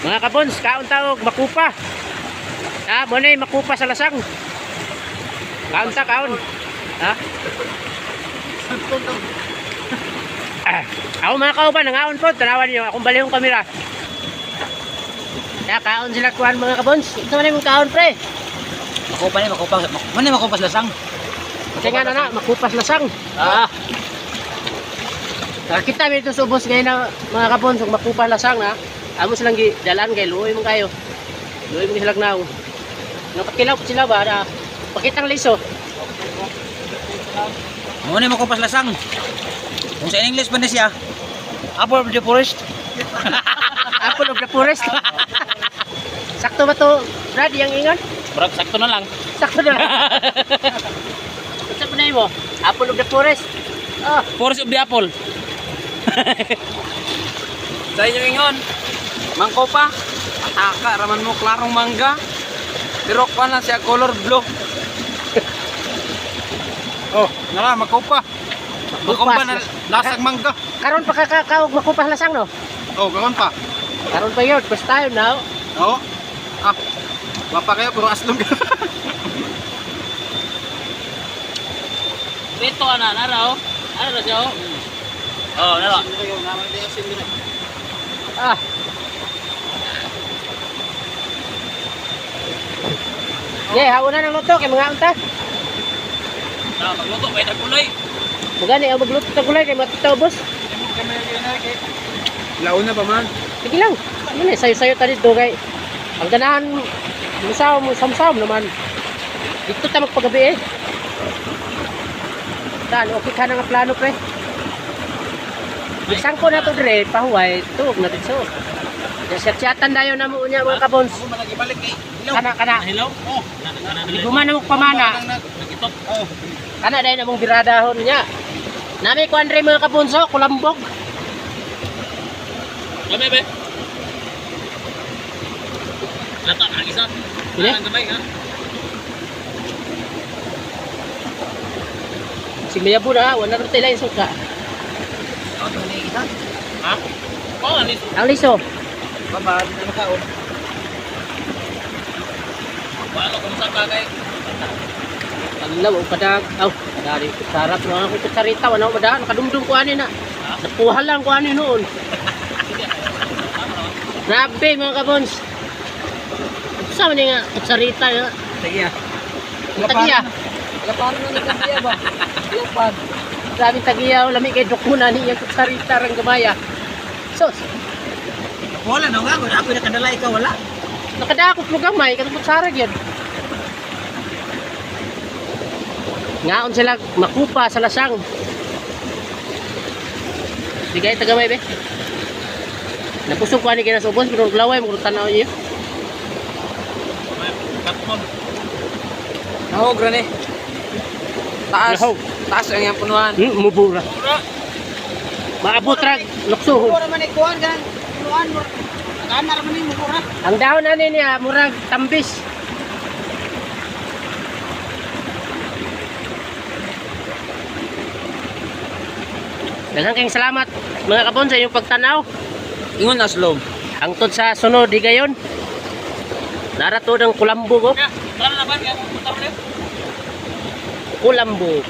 Mga kabons, kaon tawag makupa. Ha, mo na makupa sa lasang. Kaon ta kaon. Ha? Ako mga kauban, nangaon po, tanawan niyo akong balihong kamera. Kaya kaon sila kuhan mga kabons. Ito man yung kaon pre. Makupa ni, makupa. Mana makupas lasang? Kaya nga na, makupas lasang. Ah. Nakita mo ito subos ngayon na mga kabons, kung makupas lasang na. Amo silang dalan kay luoy mo kayo. Luoy mo silang naong. Napakilaw sila ba na pakitang liso. Mana makupas lasang? Kung sa English pa na siya, apple of the forest. Apple of the forest. Sakto ba to, Brad, yung ingon? Bro, sakto na lang. Sakto na lang. Sa punay mo, apple of the forest. Oh. Forest of the apple. Sa inyong ingon, mangkopa, ataka, raman mo klarong mangga, pero pa na siya color blue. Oh, nara, magkopa. Magkopa na lasang mangga. Karon pa kakawag makupas lasang no? Oh, gawon pa. Karon pa yun, first time now. Oo. Ah, wapa kayo, puro aslong ka. Dito ka na, nara o. Ano na siya o? Oo, nara. Ah. Yeah, hauna ng luto kay mga unta. Nara, magluto, may tagulay. Magani ang magluto ng gulay kay matitaw boss. Launa pa man. Sige lang. Ano eh, sayo-sayo ta dito kay ang ganahan samsam naman. Dito ta magpagabi eh. Dan, okay ka na nga plano pre. Isang ko na to dire, pahuway, tuog na dito. Siya-siyatan dayo na mo niya mga kabons. Ako malagibalik eh. Kana. Hello? Oh. Liguman na mo pamana. Nagitok. Oh. Kana dayo na mong biradahon niya. Nami ko andre mga kabonso, kulambog. Gamay ba? Lata na isa. Ile? Gamay ha. Si Mayabo na, wala rin tayo yung suka. Oh, gamay isa. Ha? Oh, alis. Ang liso. Baba, di na makaon. Wala kung sa bagay. Paglaw, padag. Aw, dari sarap na ako kutsarita, wala ko madaan, nakadumdum ko ani na. Nakuha lang ko ani noon. Grabe mga kabons. Saan man nga kutsarita ya? Tagiya. Tagiya. Laparo na tagiya ba? Lapad. Grabe tagiya, lami kay dokuna niya kutsarita rang gamaya. Sos, Wala na nga, ako nakadala ikaw wala. nakadakot mo gamay, katong kutsara gyud. Ngaon sila makupa sa lasang. Di kaya tagamay be. Napusok ko ani kina sa ubos pero laway mo tanaw niyo. Katmon. Nahog ra ni. Taas. Nahog. Taas ang iyang punuan. Mubura. Maabot ra luksuhon. Mura man ikuan gan. Punuan mo. Nagana ra man ni mura. Ang dahon ani niya murag tambis. Daghang kayong salamat mga kabon sa inyong pagtanaw. Ingon na slow. Hangtod sa sunod di gayon. Narato ng kulambog oh. Tara na ba? Kaya mo Kulambog.